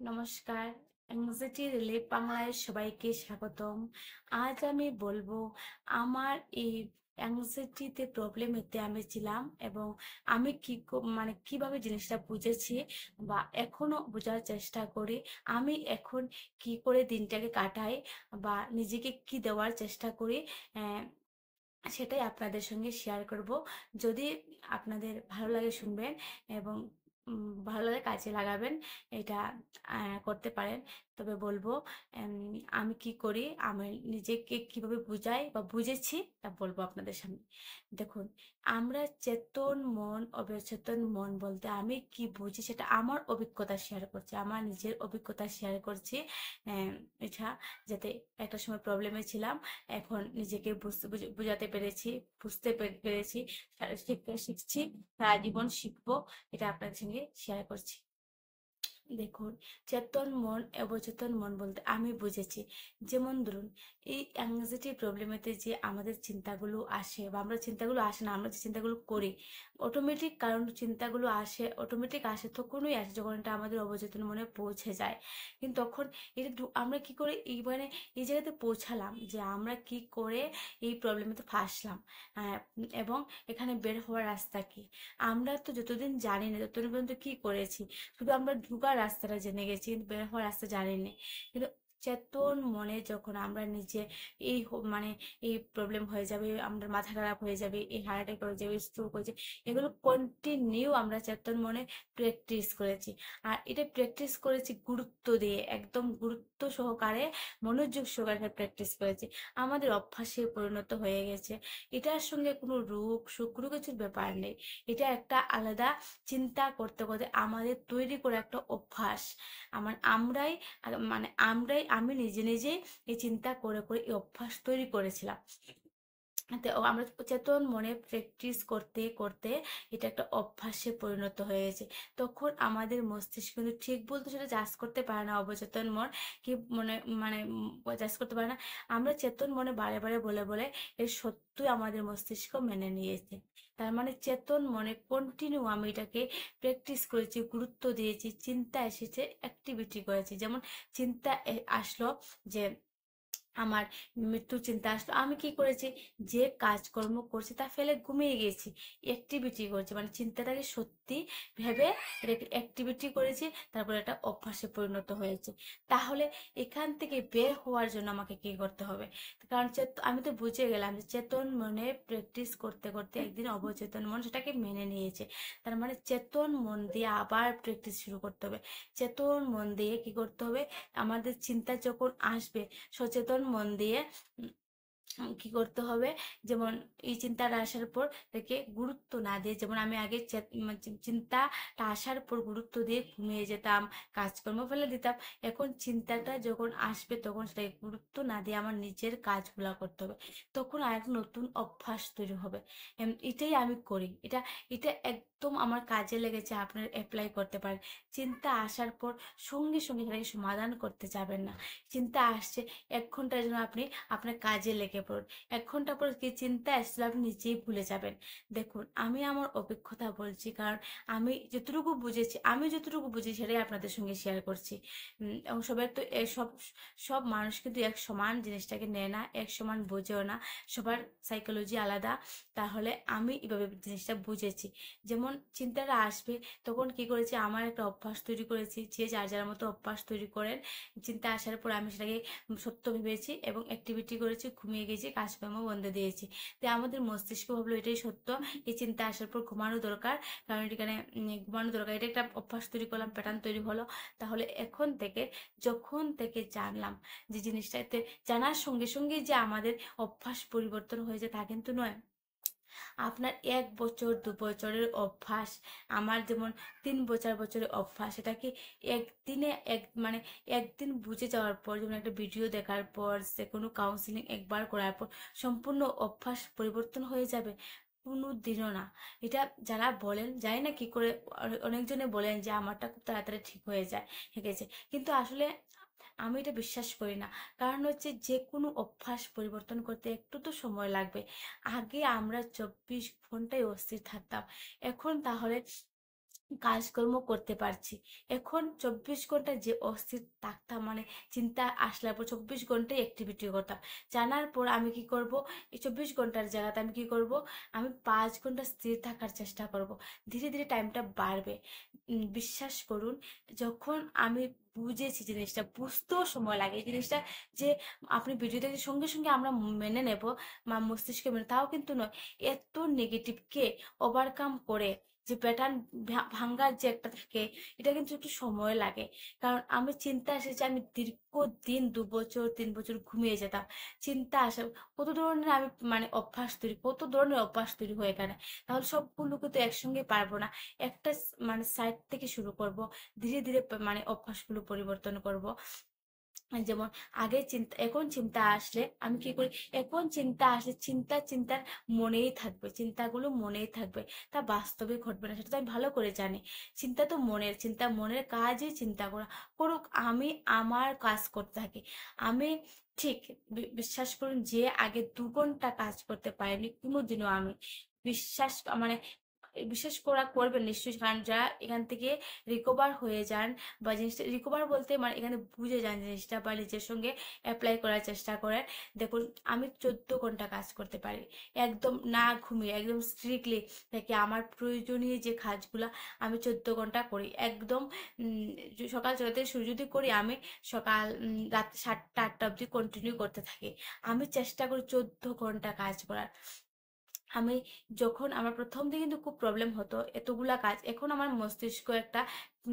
নমস্কার, anxiety relief বাংলায় সবাইকে স্বাগতম। আজ আমি বলবো আমার এই অ্যাংজাইটিতে প্রবলেমেতে আমি ছিলাম এবং আমি কিভাবে জিনিসটা বুঝেছি বা এখনো বোঝার চেষ্টা করি। আমি এখন কি করে দিনটাকে কাটাই বা নিজেকে কি দেওয়ার চেষ্টা করি, আহ, সেটাই আপনাদের সঙ্গে শেয়ার করব। যদি আপনাদের ভালো লাগে শুনবেন এবং ভালো লাগে কাজে লাগাবেন। এটা করতে পারেন। তবে বলবো আমি কি করি, আমি নিজেকে কিভাবে বুঝাই বা বুঝেছি তা বলবো আপনাদের সামনে। দেখুন, আমরা চেতন মন অবচেতন মন বলতে আমি কি বুঝি সেটা আমার অভিজ্ঞতা শেয়ার করছি, আমার নিজের অভিজ্ঞতা শেয়ার করছি। এটা যাতে একটা সময় প্রবলেমে ছিলাম, এখন নিজেকে বুঝাতে পেরেছি, পেরেছি, শিখছি, সারা জীবন শিখবো। এটা আপনাদের সঙ্গে শেয়ার করছি। দেখুন, চেতন মন অবচেতন মন বলতে আমি বুঝেছি, যেমন ধরুন এই অ্যাংজাইটি প্রবলেমেতে যে আমাদের চিন্তাগুলো আসে বা আমরা চিন্তাগুলো আসে না, আমরা যে চিন্তাগুলো করি অটোমেটিক, কারণ চিন্তাগুলো আসে অটোমেটিক, আসে তখনই আসে যখন এটা আমাদের অবচেতন মনে পৌঁছে যায়। কিন্তু তখন এটা আমরা কি করে এই এই জায়গাতে পৌঁছালাম যে আমরা কি করে এই প্রবলেমেতে ফাঁসলাম, এবং এখানে বের হওয়ার রাস্তা কি। আমরা তো যতদিন জানি না ততদিন পর্যন্ত কি করেছি, শুধু আমরা ঢোকার রাস্তাটা জেনে গেছি কিন্তু বের হওয়ার রাস্তা জানিনি। কিন্তু চেতন মনে যখন আমরা নিজে এই প্রবলেম হয়ে যাবে, আমাদের মাথা খারাপ হয়ে যাবে, এই হার্ট অ্যাটাক হয়ে যাবে, স্ট্রোক হয়ে যাবে, এগুলো কন্টিনিউ আমরা চেতন মনে প্র্যাকটিস করেছি। আর এটা প্র্যাকটিস করেছি গুরুত্ব দিয়ে, একদম গুরুত্ব সহকারে, মনোযোগ সহকারে প্র্যাকটিস করেছি। আমাদের অভ্যাসে পরিণত হয়ে গেছে। এটার সঙ্গে কোনো রোগ সুখ কোনো কিছুর ব্যাপার নেই। এটা একটা আলাদা চিন্তা করতে করতে আমাদের তৈরি করে একটা অভ্যাস। আমার আমরাই আমি নিজে নিজেই এই চিন্তা করে করে এই অভ্যাস তৈরি করেছিলাম। তো আমরা চেতন মনে প্র্যাকটিস করতে করতে এটা একটা অভ্যাসে পরিণত হয়ে গেছে। তখন আমাদের মস্তিষ্ক কিন্তু ঠিক বলতে সেটা জাজ করতে পারে না, অবচেতন মন কি মনে জাজ করতে পারে না। আমরা চেতন মনে বারে বারে বলে বলে এর সত্যই আমাদের মস্তিষ্ক মেনে নিয়েছে। তার মানে চেতন মনে কন্টিনিউ আমি এটাকে প্র্যাকটিস করেছি, গুরুত্ব দিয়েছি, চিন্তা এসেছে, অ্যাক্টিভিটি করেছি। যেমন চিন্তা আসলো যে আমার মৃত্যুর চিন্তা আসলো, আমি কি করেছি, যে কাজকর্ম করছি তা ফেলে ঘুমিয়ে গেছি, অ্যাক্টিভিটি করছি, মানে চিন্তাটাকে সত্যি ভেবে এটাকে অ্যাক্টিভিটি করেছি, তারপরে একটা অভ্যাসে পরিণত হয়েছে। তাহলে এখান থেকে বের হওয়ার জন্য আমাকে কি করতে হবে, কারণ আমি তো বুঝে গেলাম যে চেতন মনে প্র্যাকটিস করতে করতে একদিন অবচেতন মন সেটাকে মেনে নিয়েছে। তার মানে চেতন মন দিয়ে আবার প্র্যাকটিস শুরু করতে হবে। চেতন মন দিয়ে কি করতে হবে, আমাদের চিন্তা যখন আসবে সচেতন মন দিয়ে কি করতে হবে, যেমন এই চিন্তাটা আসার পর তাকে গুরুত্ব না দিয়ে, যেমন আমি আগে চিন্তাটা আসার পর গুরুত্ব দিয়ে ঘুমিয়ে যেতাম, কাজকর্ম ফেলে দিতাম। এখন চিন্তাটা যখন আসবে তখন সেটাকে গুরুত্ব না দিয়ে আমার নিজের কাজগুলা করতে হবে, তখন আর এক নতুন অভ্যাস তৈরি হবে। এটাই আমি করি। এটা এটা একদম আমার কাজে লেগেছে, আপনার অ্যাপ্লাই করতে পারেন। চিন্তা আসার পর সঙ্গে সঙ্গে সেটাকে সমাধান করতে যাবেন না। চিন্তা আসছে, 1 ঘন্টার জন্য আপনি আপনার কাজে লেগে পড়ুন। 1 ঘন্টা পর কি চিন্তা আসলে আপনি নিজেই ভুলে যাবেন। দেখুন, আমি আমার অভিজ্ঞতা বলছি, কারণ আমি যতটুকু বুঝি সেটাই আপনাদের সঙ্গে শেয়ার করছি। এবং সবাই তো সব সব মানুষ কিন্তু এক সমান জিনিসটাকে নেয় না, এক সমান বোঝেও না, সবার সাইকোলজি আলাদা। তাহলে আমি এভাবে জিনিসটা বুঝেছি। যেমন চিন্তাটা আসবে তখন কি করেছি, আমার একটা অভ্যাস তৈরি করেছি, যে যার যার মতো অভ্যাস তৈরি করেন। চিন্তা আসার পর আমি সেটাকে সত্য ভেবেছি এবং অ্যাক্টিভিটি করেছি, ঘুমিয়ে গেছি, কাজকর্ম বন্ধ দিয়েছি। তো আমাদের মস্তিষ্ক ভাবলো এটাই সত্য, এই চিন্তা আসার পর ঘুমানো দরকার, কারণ এখানে ঘুমানো দরকার, এটা একটা অভ্যাস তৈরি করলাম, প্যাটার্ন তৈরি হলো। তাহলে এখন থেকে, যখন থেকে জানলাম যে জিনিসটাতে, জানার সঙ্গে সঙ্গে যে আমাদের অভ্যাস পরিবর্তন হয়ে যায় তা কিন্তু নয়। আপনার 1 বছর 2 বছরের অভ্যাস, আমার যেমন 3 বছরের অভ্যাস, এটা কি একদিনে একদিন বুঝে যাওয়ার পর, যেমন একটা ভিডিও দেখার পর, সে কোনো কাউন্সিলিং একবার করার পর সম্পূর্ণ অভ্যাস পরিবর্তন হয়ে যাবে? কোনো দিনও না। এটা যারা বলেন, জানি না কি করে, অনেকজনে বলেন যে আমারটা খুব তাড়াতাড়ি ঠিক হয়ে যায়, ঠিক আছে, কিন্তু আসলে আমি এটা বিশ্বাস করি না। কারণ হচ্ছে যে কোনো অভ্যাস পরিবর্তন করতে একটু তো সময় লাগবে। আগে আমরা 24 ঘন্টায় অস্থির থাকতাম, এখন তাহলে কাজকর্ম করতে পারছি। এখন 24 ঘন্টা যে অস্থির থাকতাম, মানে চিন্তা আসলে পর 24 ঘন্টাই অ্যাক্টিভিটি করতাম। জানার পর আমি কি করব, এই 24 ঘন্টার জায়গাতে আমি কি করব, আমি 5 ঘন্টা স্থির থাকার চেষ্টা করব। ধীরে ধীরে টাইমটা বাড়বে। বিশ্বাস করুন, যখন আমি বুঝেছি জিনিসটা, বুঝতেও সময় লাগে এই জিনিসটা, যে আপনি ভিডিও দেখে সঙ্গে সঙ্গে আমরা মেনে নেব, মস্তিষ্কে মেনে, তাও কিন্তু নয়। এত নেগেটিভকে ওভারকাম করে যে প্যাটার্ন ভাঙ্গার যে একটা থাকে, এটা কিন্তু একটু সময় লাগে। কারণ আমি চিন্তা এসেছে, আমি দীর্ঘদিন 2 বছর 3 বছর ঘুমিয়ে যেতাম। চিন্তা আসে, কত ধরনের আমি মানে অভ্যাস তৈরি, কত ধরনের অভ্যাস তৈরি হয়ে এখানে। তাহলে সবগুলোকে তো একসঙ্গে পারবো না। একটা মানে সাইড থেকে শুরু করব, ধীরে ধীরে মানে অভ্যাসগুলো পরিবর্তন করব। যেমন আগে চিন্তা, এখন চিন্তা আসলে আমি কি করি, এখন চিন্তা আসলে চিন্তার মনেই থাকবে, চিন্তাগুলো মনেই থাকবে, তা বাস্তবে ঘটবে না, সেটা তো আমি ভালো করে জানি। চিন্তা তো মনের, চিন্তা মনের কাজই চিন্তা করা, করুক, আমি আমার কাজ করতে থাকি। আমি ঠিক বিশ্বাস করুন, যে আগে 2 ঘন্টা কাজ করতে পারিনি কোনোদিনও আমি, বিশ্বাস মানে বিশ্বাস করা করবেন নিশ্চয়ই, কারণ যারা এখান থেকে রিকভার হয়ে যান, বা জিনিসটা রিকভার বলতে মানে এখানে বুঝে যান জিনিসটা, বা নিজের সঙ্গে অ্যাপ্লাই করার চেষ্টা করেন। দেখুন, আমি 14 ঘন্টা কাজ করতে পারি, একদম না ঘুমিয়ে, একদম স্ট্রিক্টলি থেকে আমার প্রয়োজনীয় যে কাজগুলো আমি 14 ঘন্টা করি একদম। সকাল 6টা থেকে শুরু যদি করি, আমি সকাল রাত 7টা 8টা অবধি কন্টিনিউ করতে থাকি। আমি চেষ্টা করি 14 ঘন্টা কাজ করার। আমি যখন আমার প্রথম দিকে কিন্তু খুব প্রবলেম হতো এতগুলা কাজ, এখন আমার মস্তিষ্ক একটা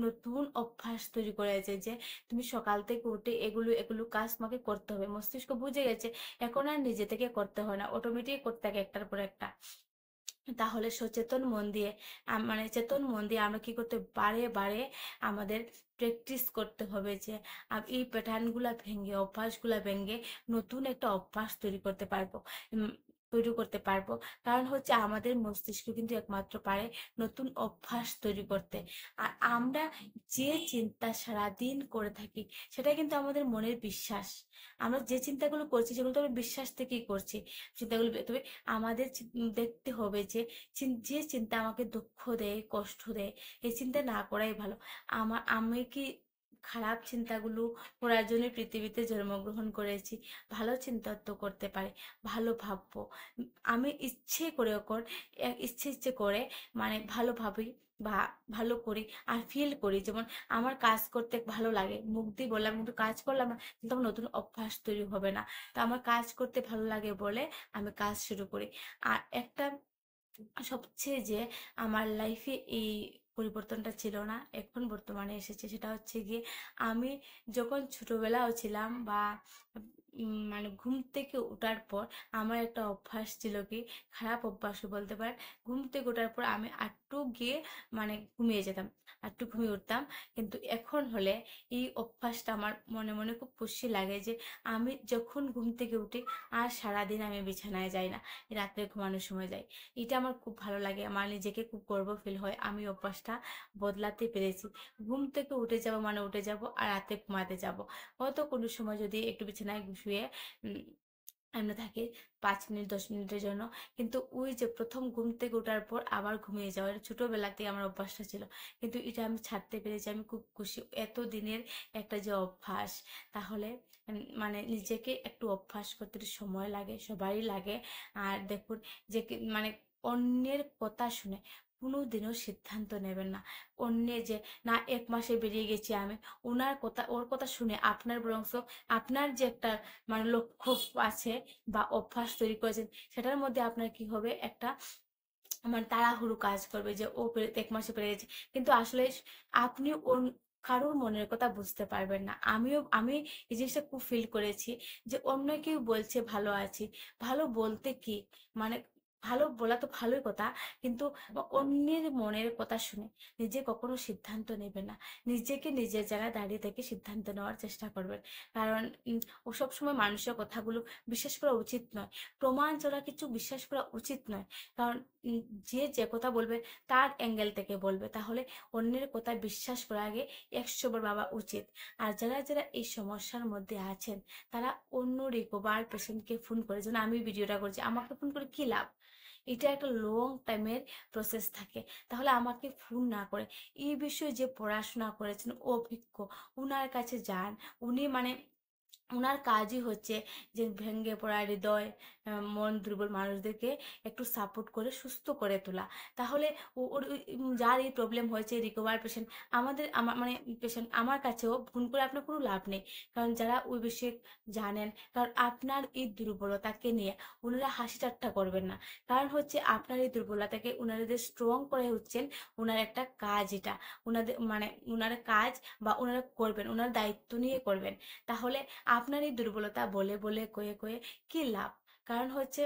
নতুন অভ্যাস তৈরি করেছে, যে তুমি সকাল থেকে উঠে এগুলো এগুলো কাজ তোমাকে করতে হবে, মস্তিষ্ক বুঝে গেছে। এখন আর নিজে থেকে করতে হয় না, অটোমেটিক করতে থাকে একটার পর একটা। তাহলে সচেতন মন দিয়ে মানে চেতন মন দিয়ে আমরা কি করতে, বারে বারে আমাদের প্র্যাকটিস করতে হবে, যে এই প্যাটার্নগুলা ভেঙে, অভ্যাসগুলা ভেঙে নতুন একটা অভ্যাস তৈরি করতে পারবো। কারণ হচ্ছে আমাদের মস্তিষ্ক কিন্তু একমাত্র পারে নতুন অভ্যাস তৈরি করতে। আর আমরা যে চিন্তা সারাদিন করে থাকি, সেটা কিন্তু আমাদের মনের বিশ্বাস। আমরা যে চিন্তাগুলো করছি সেগুলো তো আমরা বিশ্বাস থেকেই করছি চিন্তাগুলো। তবে আমাদের দেখতে হবে যে যে চিন্তা আমাকে দুঃখ দেয়, কষ্ট দেয়, এই চিন্তা না করাই ভালো। আমি কি খারাপ চিন্তাগুলো করার জন্য পৃথিবীতে জন্মগ্রহণ করেছি? ভালো চিন্তা তো করতে পারি, ভালো ভাববো। আমি ইচ্ছে করে ইচ্ছে ইচ্ছে করে মানে ভালো ভাবি, বা ভালো করি আর ফিল করি। যেমন আমার কাজ করতে ভালো লাগে, মুখ দিয়ে বললাম কিন্তু কাজ করলাম না, কিন্তু আমার নতুন অভ্যাস তৈরি হবে না। তো আমার কাজ করতে ভালো লাগে বলে আমি কাজ শুরু করি। আর একটা সবচেয়ে যে আমার লাইফে এই পরিবর্তনটা ছিল না, এখন বর্তমানে এসেছে, সেটা হচ্ছে গিয়ে আমি যখন ছোটবেলাও ছিলাম, বা মানে ঘুম থেকে ওঠার পর আমার একটা অভ্যাস ছিল, কি খারাপ অভ্যাসও বলতে পারেন। ঘুম থেকে ওঠার পর আমি আটটু গিয়ে মানে ঘুমিয়ে যেতাম, আটটু ঘুমিয়ে উঠতাম। কিন্তু এখন হলে এই অভ্যাসটা আমার মনে মনে খুব খুশি লাগে, যে আমি যখন ঘুম থেকে উঠি আর সারাদিন আমি বিছানায় যাই না, রাত্রে ঘুমানোর সময় যাই। এটা আমার খুব ভালো লাগে, আমার নিজেকে খুব গর্ব ফিল হয়, আমি অভ্যাসটা বদলাতে পেরেছি। ঘুম থেকে উঠে যাব মানে উঠে যাব, আর রাতে ঘুমাতে যাব। হয়তো কোনো সময় যদি একটু বিছানায় শুয়ে এমনি থাকি 5 মিনিট 10 মিনিটের জন্য, কিন্তু ওই যে প্রথম ঘুম থেকে ওঠার পর আবার ঘুমিয়ে যাওয়া, এটা ছোটবেলা থেকে আমার অভ্যাসটা ছিল। কিন্তু এটা আমি ছাড়তে পেরেছি, আমি খুব খুশি। এত দিনের একটা যে অভ্যাস, তাহলে মানে নিজেকে একটু অভ্যাস করতে একটু সময় লাগে, সবারই লাগে। আর দেখুন, যে মানে অন্যের কথা শুনে কোনোদিনও সিদ্ধান্ত নেবেন না। অন্যের যে না 1 মাসে বেরিয়ে গেছি আমি, ওর কথা শুনে আপনার বরং আপনার যে একটা মানে লক্ষ্য আছে বা অভ্যাস তৈরি করেছেন, সেটার মধ্যে আপনার কি হবে, একটা মানে তাড়াহুড়ো কাজ করবে, যে ও 1 মাসে পেরে গেছে। কিন্তু আসলে আপনি কারোর মনের কথা বুঝতে পারবেন না। আমি এই জিনিসটা খুব ফিল করেছি, যে অন্য কেউ বলছে ভালো আছি, ভালো বলতে কি মানে ভালো বলা তো ভালোই কথা, কিন্তু অন্যের মনের কথা শুনে নিজে কখনো সিদ্ধান্ত নেবেন না। নিজেকে নিজের জায়গায় দাঁড়িয়ে থেকে সিদ্ধান্ত নেওয়ার চেষ্টা করবেন। কারণ ও সবসময় মানুষের কথাগুলো বিশ্বাস করা উচিত নয়, প্রমাণ ছাড়া কিছু বিশ্বাস করা উচিত নয়। কারণ উম, যে কথা বলবে তার অ্যাঙ্গেল থেকে বলবে, তাহলে অন্যের কথা বিশ্বাস করার আগে 100 বার ভাবা উচিত। আর যারা যারা এই সমস্যার মধ্যে আছেন, তারা অন্য রিকভার পেশেন্টকে ফোন করে, যেন আমি ভিডিওটা করছি, আমাকে ফোন করে কি লাভ? এটা একটা লং টাইমের প্রসেস থাকে। তাহলে আমাকে ফোন না করে এই বিষয়ে যে পড়াশোনা করেছেন অভিজ্ঞ, উনার কাছে যান। উনি মানে উনার কাজই হচ্ছে যে ভেঙে পড়া হৃদয়, মন দুর্বল মানুষদেরকে একটু সাপোর্ট করে সুস্থ করে তোলা। তাহলে যার এই প্রবলেম হয়েছে রিকভার পেশেন্ট, আমার মানে পেশেন্ট আমার কাছেও ফোন করে আপনার কোনো লাভ নেই। কারণ যারা ওই বিষয়ে জানেন, কারণ আপনার এই দুর্বলতাকে নিয়ে ওনারা হাসি ঠাট্টা করবেন না। কারণ হচ্ছে আপনার এই দুর্বলতাকে ওনাদের স্ট্রং করে হচ্ছেন ওনার একটা কাজ। এটা ওনাদের মানে ওনার কাজ, বা ওনারা করবেন, ওনার দায়িত্ব নিয়ে করবেন। তাহলে আপনার এই দুর্বলতা বলে বলে কয়ে কয়ে কি লাভ? কারণ হচ্ছে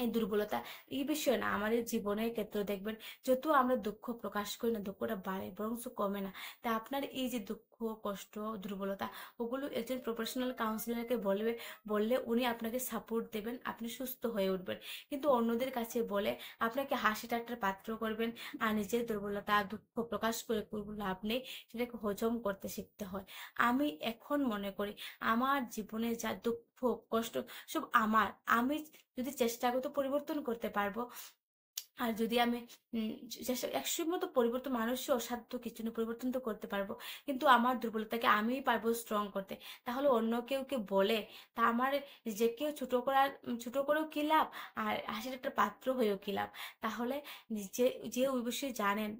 এই দুর্বলতা এই বিষয়ে না, আমাদের জীবনের ক্ষেত্রে দেখবেন যত আমরা দুঃখ প্রকাশ করি না, দুঃখটা বাড়ে বরং কমে না। তা আপনার এই যে দুঃখ, কষ্ট, দুর্বলতা, ওগুলো একজন প্রফেশনাল কাউন্সিলরকে বললে উনি আপনাকে সাপোর্ট দেবেন, আপনি সুস্থ হয়ে উঠবেন। কিন্তু অন্যদের কাছে বলে আপনাকে হাসি ঠাট্টার পাত্র করবেন, আর নিজের দুর্বলতা দুঃখ প্রকাশ করে কোনো লাভ নেই। সেটাকে হজম করতে শিখতে হয়। আমি এখন মনে করি আমার জীবনে যা দুঃখ, কষ্ট, সব আমি যদি চেষ্টা করি তো পরিবর্তন করতে পারবো। আর যদি আমি চেষ্টা, একসময় তো পরিবর্তন, মানুষের অসাধ্য কিছু না, পরিবর্তন তো করতে পারবো। কিন্তু আমার দুর্বলতাকে আমিই পারবো স্ট্রং করতে। তাহলে অন্য কেউ কে বলে তা আমার যে কেউ ছোট করেও কি লাভ, আর হাসির একটা পাত্র হয়েও কি লাভ? তাহলে যে যে ওই বিষয়ে জানেন,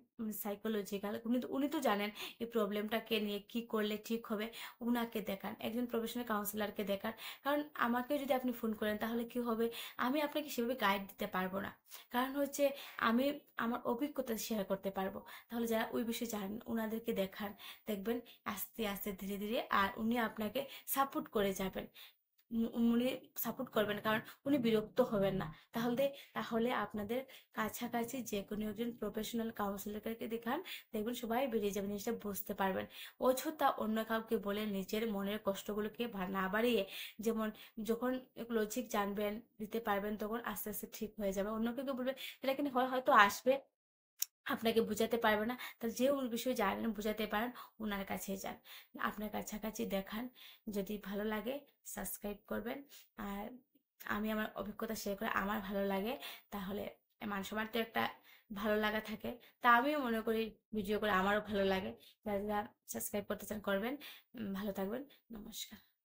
সাইকোলজিক্যাল, উনি তো জানেন এই প্রবলেমটাকে নিয়ে কি করলে ঠিক হবে। উনাকে দেখান, একজন প্রফেশনাল কাউন্সিলরকে দেখান। কারণ আমাকে যদি আপনি ফোন করেন তাহলে কি হবে, আমি আপনাকে সেভাবে গাইড দিতে পারবো না। কারণ হচ্ছে আমি আমার অভিজ্ঞতা শেয়ার করতে পারবো। তাহলে যারা ওই বিষয়ে জানেন ওনাদেরকে দেখান, দেখবেন আস্তে আস্তে ধীরে ধীরে আর উনি আপনাকে সাপোর্ট করে যাবেন। উনি সাপোর্ট করবেন, কারণ উনি বিরক্ত হবেন না। তাহলে তাহলে আপনাদের কাছাকাছি যে কোনো একজন প্রফেশনাল কাউন্সিলরকে দেখান, দেখবেন সবাই বেরিয়ে যাবেন, জিনিসটা বুঝতে পারবেন। অযথা অন্য কাউকে বলে নিজের মনের কষ্টগুলোকে না বাড়িয়ে, যেমন যখন লজিক জানবেন, দিতে পারবেন, তখন আস্তে আস্তে ঠিক হয়ে যাবে। অন্য কেউ বলবে এটা কিন্তু হয়তো আসবে, আপনাকে বুঝাতে পারবে না। তাহলে যে ওর বিষয়ে জানেন, বুঝাতে পারেন, ওনার কাছে যান, আপনার কাছাকাছি দেখান। যদি ভালো লাগে সাবস্ক্রাইব করবেন। আর আমি আমার অভিজ্ঞতা শেয়ার করে আমার ভালো লাগে, তাহলে সবার তো একটা ভালো লাগা থাকে। তা আমিও মনে করি ভিডিও করে আমারও ভালো লাগে। যারা যারা সাবস্ক্রাইব করতে চান করবেন। ভালো থাকবেন। নমস্কার।